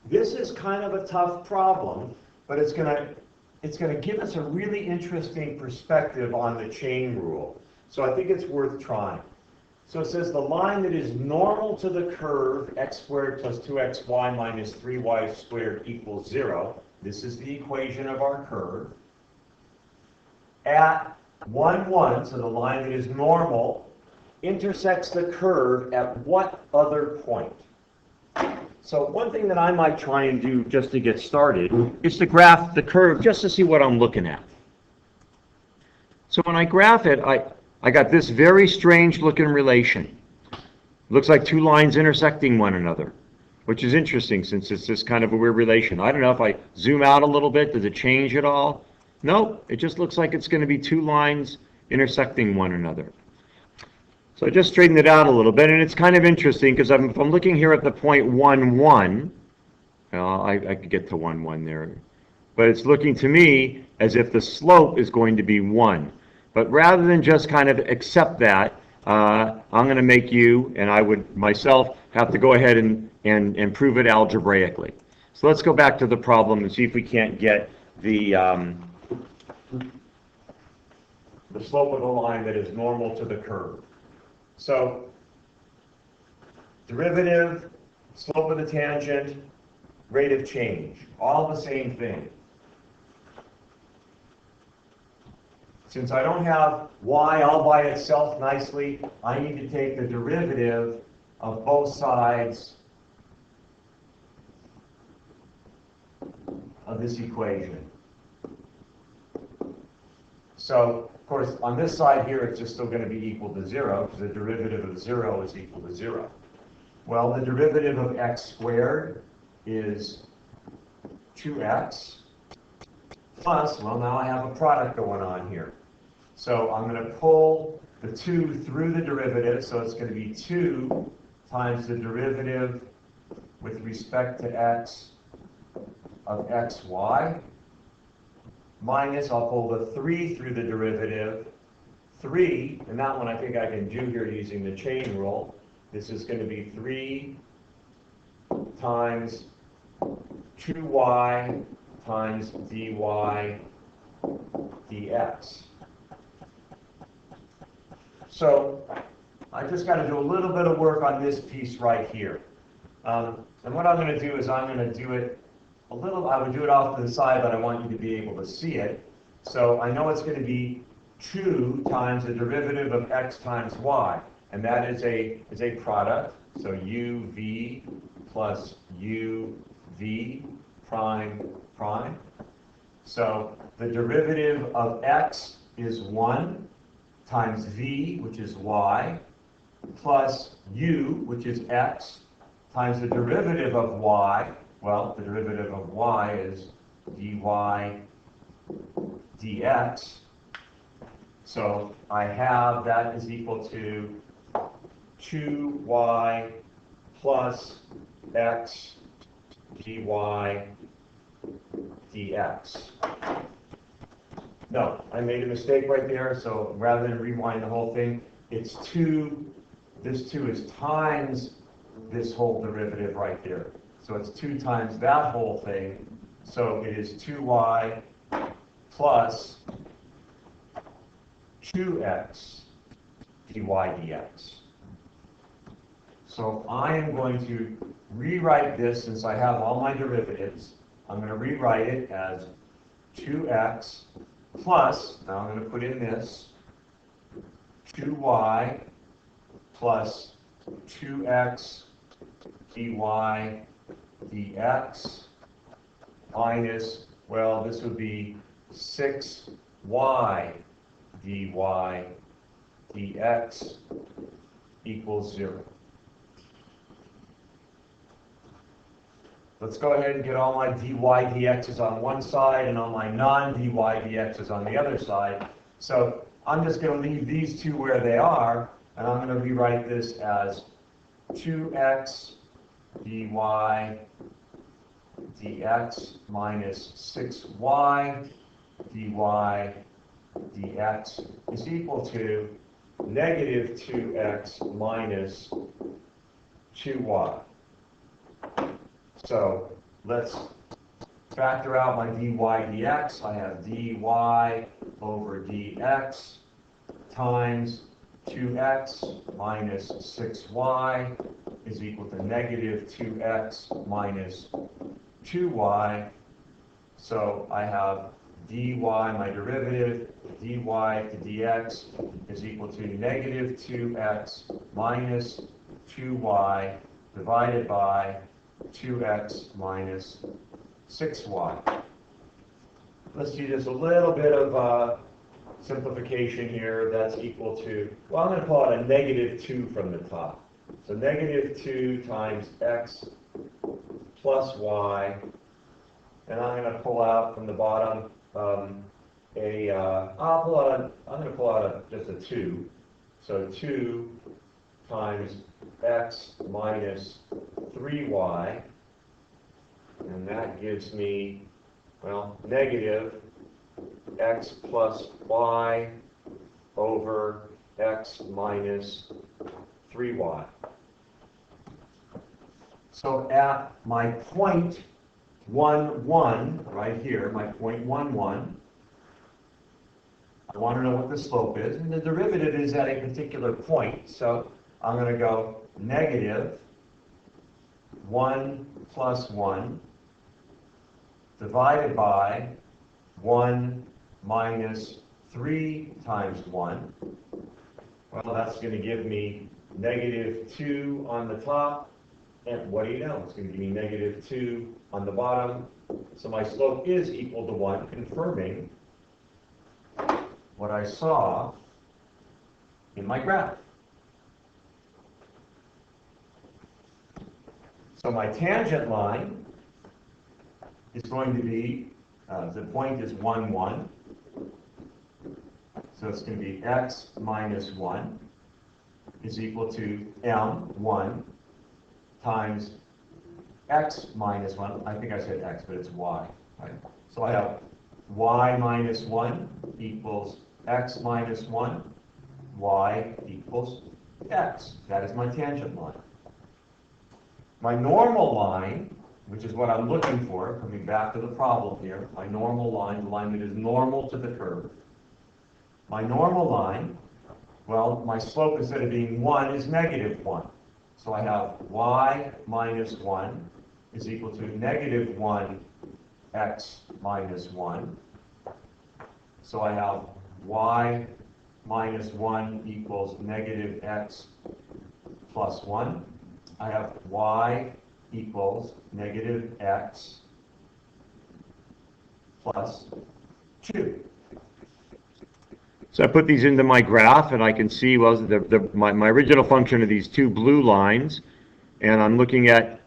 This is kind of a tough problem, but it's going to give us a really interesting perspective on the chain rule. So I think it's worth trying. So it says the line that is normal to the curve x squared plus 2xy minus 3y squared equals 0. This is the equation of our curve. At 1, 1, so the line that is normal, intersects the curve at what other point? So one thing that I might try and do just to get started is to graph the curve just to see what I'm looking at. So when I graph it, I got this very strange looking relation. Looks like two lines intersecting one another, which is interesting since it's this kind of a weird relation. I don't know if I zoom out a little bit, does it change at all? Nope, it just looks like it's going to be two lines intersecting one another. So I just straightened it out a little bit, and it's kind of interesting because if I'm looking here at the point 1, 1, I could get to 1, 1 there, but it's looking to me as if the slope is going to be 1. But rather than just kind of accept that, I'm going to make you, and I would myself, have to go ahead and prove it algebraically. So let's go back to the problem and see if we can't get the slope of the line that is normal to the curve. So derivative, slope of the tangent, rate of change, all the same thing. Since I don't have y all by itself nicely, I need to take the derivative of both sides of this equation. So, of course, on this side here, it's just still going to be equal to 0, because the derivative of 0 is equal to 0. Well, the derivative of x squared is 2x plus, well, now I have a product going on here. So I'm going to pull the 2 through the derivative, so it's going to be 2 times the derivative with respect to x of xy, minus, I'll pull the 3 through the derivative, 3, and that one I think I can do here using the chain rule. This is going to be 3 times 2y times dy dx. So I just got to do a little bit of work on this piece right here. And what I'm going to do is I'm going to do it a little, I would do it off to the side, but I want you to be able to see it. So I know it's going to be 2 times the derivative of x times y, and that is a product. So uv plus uv prime prime. So the derivative of x is 1 times v, which is y, plus u, which is x, times the derivative of y. Well, the derivative of y is dy dx. So I have that is equal to 2y plus x dy dx. No, I made a mistake right there, so rather than rewind the whole thing, it's 2, this 2 is times this whole derivative right there. So it's 2 times that whole thing, so it is 2y plus 2x dy dx. So I am going to rewrite this, since I have all my derivatives, I'm going to rewrite it as 2x plus, now I'm going to put in this, 2y plus 2x dy dx minus, well, this would be 6y dy dx equals 0. Let's go ahead and get all my dy dx's on one side and all my non-dy dx's on the other side. So I'm just going to leave these two where they are, and I'm going to rewrite this as 2x dy dx minus 6y dy dx is equal to negative 2x minus 2y. So let's factor out my dy dx. I have dy over dx times 2x minus 6y is equal to negative 2x minus 2y. So I have dy, my derivative, dy to dx is equal to negative 2x minus 2y divided by 2x minus 6y. Let's do just a little bit of simplification here. That's equal to, well, I'm going to call it a negative 2 from the top. So negative 2 times x plus y, and I'm going to pull out from the bottom I'm going to pull out just a 2. So 2 times x minus 3y, and that gives me, well, negative x plus y over x minus 3y. So at my point 1, 1, right here, my point 1, 1, I want to know what the slope is, and the derivative is at a particular point, so I'm going to go negative 1 plus 1 divided by 1 minus 3 times 1. Well, that's going to give me negative 2 on the top, and what do you know? It's going to give me negative 2 on the bottom. So my slope is equal to 1, confirming what I saw in my graph. So my tangent line is going to be, the point is 1, 1. So it's going to be x minus 1 is equal to m1 times x minus 1. I think I said x, but it's y. Right? So I have y minus 1 equals x minus 1. Y equals x. That is my tangent line. My normal line, which is what I'm looking for, coming back to the problem here, my normal line, the line that is normal to the curve. My normal line, well, my slope instead of being 1 is negative 1. So I have y minus 1 is equal to negative 1 x minus 1. So I have y minus 1 equals negative x plus 1. I have y equals negative x plus 2. So I put these into my graph, and I can see, well, my original function of these two blue lines, and I'm looking at,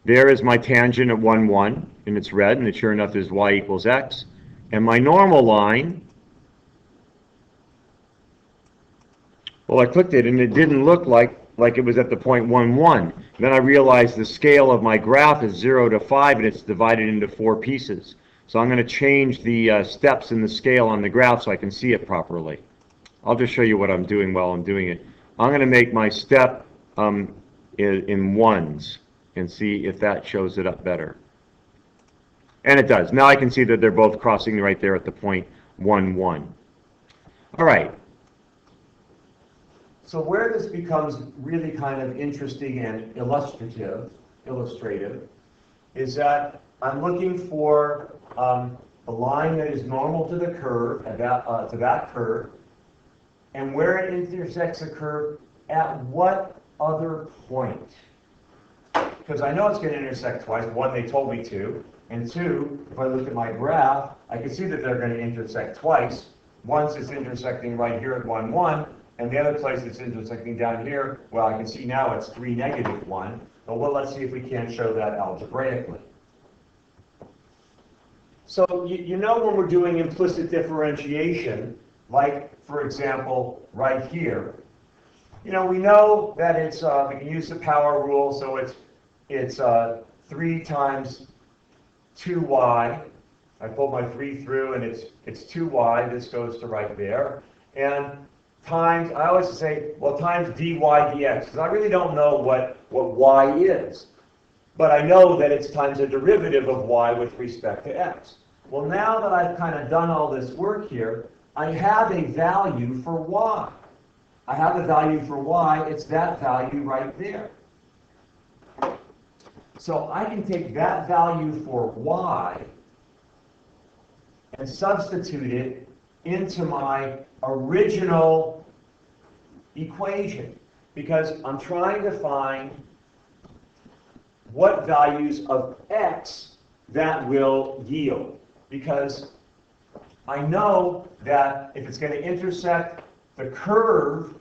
there is my tangent at 1, 1, and it's red, and it sure enough is y equals x. And my normal line, well, I clicked it, and it didn't look like it was at the point 1, 1. Then I realized the scale of my graph is 0 to 5, and it's divided into 4 pieces. So I'm going to change the steps in the scale on the graph so I can see it properly. I'll just show you what I'm doing while I'm doing it. I'm going to make my step in ones and see if that shows it up better. And it does. Now I can see that they're both crossing right there at the point 1, 1. All right. So where this becomes really kind of interesting and illustrative, is that I'm looking for a line that is normal to the curve, to that curve, and where it intersects the curve at what other point. Because I know it's going to intersect twice. One, they told me to, and two, if I look at my graph, I can see that they're going to intersect twice. Once it's intersecting right here at 1, 1, and the other place it's intersecting down here, well, I can see now it's 3, negative 1. But well, let's see if we can't show that algebraically. So you know when we're doing implicit differentiation, like, for example, right here, you know, we know that it's, we can use the power rule, so it's 3 times 2y. I pulled my 3 through, and it's 2y. This goes to right there. And times, I always say, well, times dy dx, because I really don't know what y is. But I know that it's times a derivative of y with respect to x. Well, now that I've kind of done all this work here, I have a value for y. I have a value for y. It's that value right there. So I can take that value for y and substitute it into my original equation, because I'm trying to find what values of x that will yield. Because I know that if it's going to intersect the curve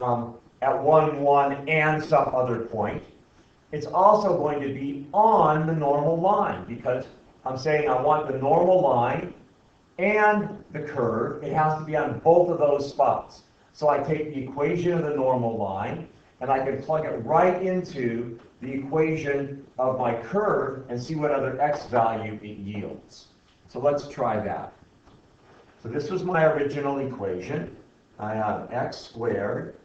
at 1, 1, and some other point, it's also going to be on the normal line, because I'm saying I want the normal line and the curve. It has to be on both of those spots. So I take the equation of the normal line, and I can plug it right into the equation of my curve and see what other x value it yields. So let's try that. So this was my original equation. I have x squared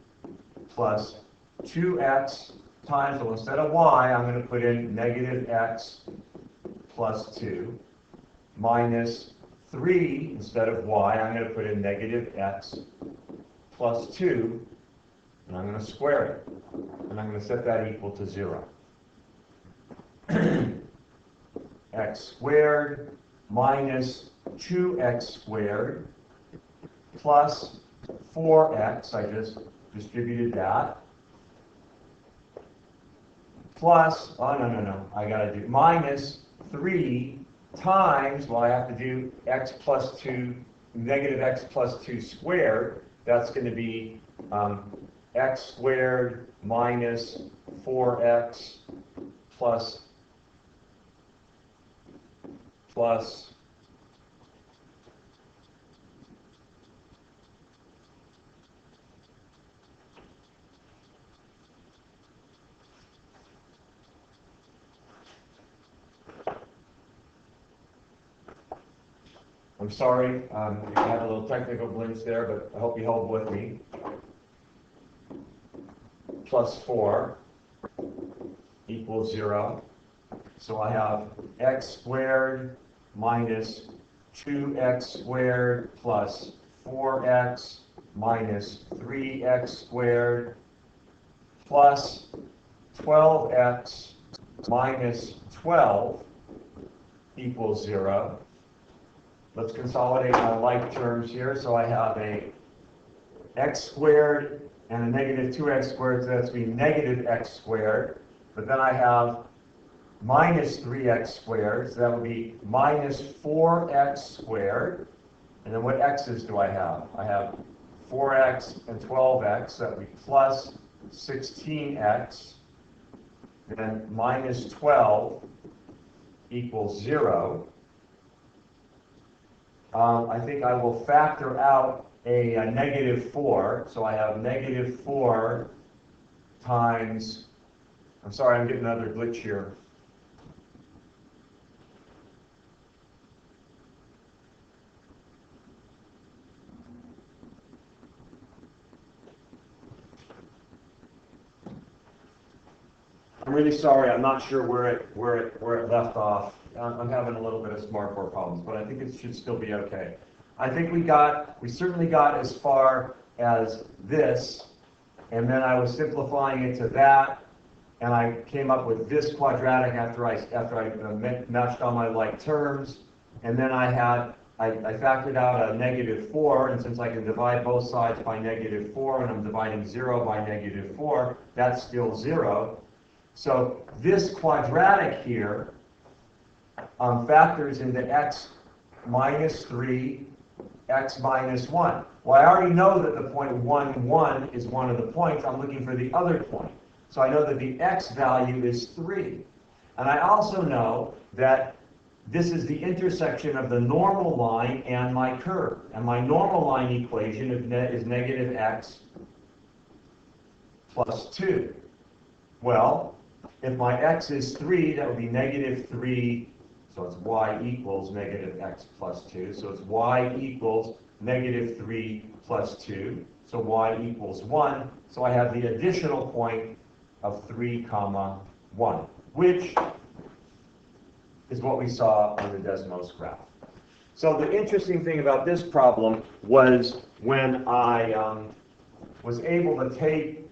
plus 2x times, well, instead of y, I'm going to put in negative x plus 2 minus 3, instead of y, I'm going to put in negative x plus 2, and I'm going to square it. And I'm going to set that equal to 0. X squared minus 2x squared plus 4x, I just distributed that, plus, oh no, I got to do minus 3 times, well, I have to do x plus 2, negative x plus 2 squared. That's going to be x squared minus 4x plus I'm sorry, I had a little technical glitch there, but I hope you held with me. Plus 4 equals 0. So I have x squared minus 2x squared plus 4x minus 3x squared plus 12x minus 12 equals 0. Let's consolidate my like terms here. So I have a x squared and a negative 2x squared, so that's going to be negative x squared. But then I have minus 3x squared, so that would be minus 4x squared. And then what x's do I have? I have 4x and 12x, so that would be plus 16x. And then minus 12 equals 0. I think I will factor out a negative 4. So I have negative 4 times, I'm sorry, I'm getting another glitch here. I'm really sorry, I'm not sure where it left off. I'm having a little bit of SmartBoard problems, but I think it should still be okay. I think we certainly got as far as this, and then I was simplifying it to that, and I came up with this quadratic after I matched all my like terms, and then I factored out a negative 4, and since I can divide both sides by negative 4, and I'm dividing 0 by negative 4, that's still 0. So this quadratic here factors into x minus 3, x minus 1. Well, I already know that the point 1, 1 is one of the points. I'm looking for the other point. So I know that the x value is 3. And I also know that this is the intersection of the normal line and my curve. And my normal line equation is negative x plus 2. Well, if my x is 3, that would be negative 3, so it's y equals negative x plus 2. So it's y equals negative 3 plus 2. So y equals 1. So I have the additional point of 3, 1, which is what we saw on the Desmos graph. So the interesting thing about this problem was when I was able to take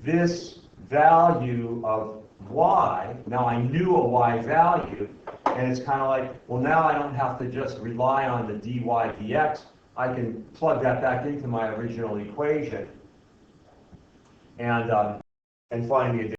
this value of y, now I knew a y value, and it's kind of like, well, now I don't have to just rely on the dy dx. I can plug that back into my original equation and find the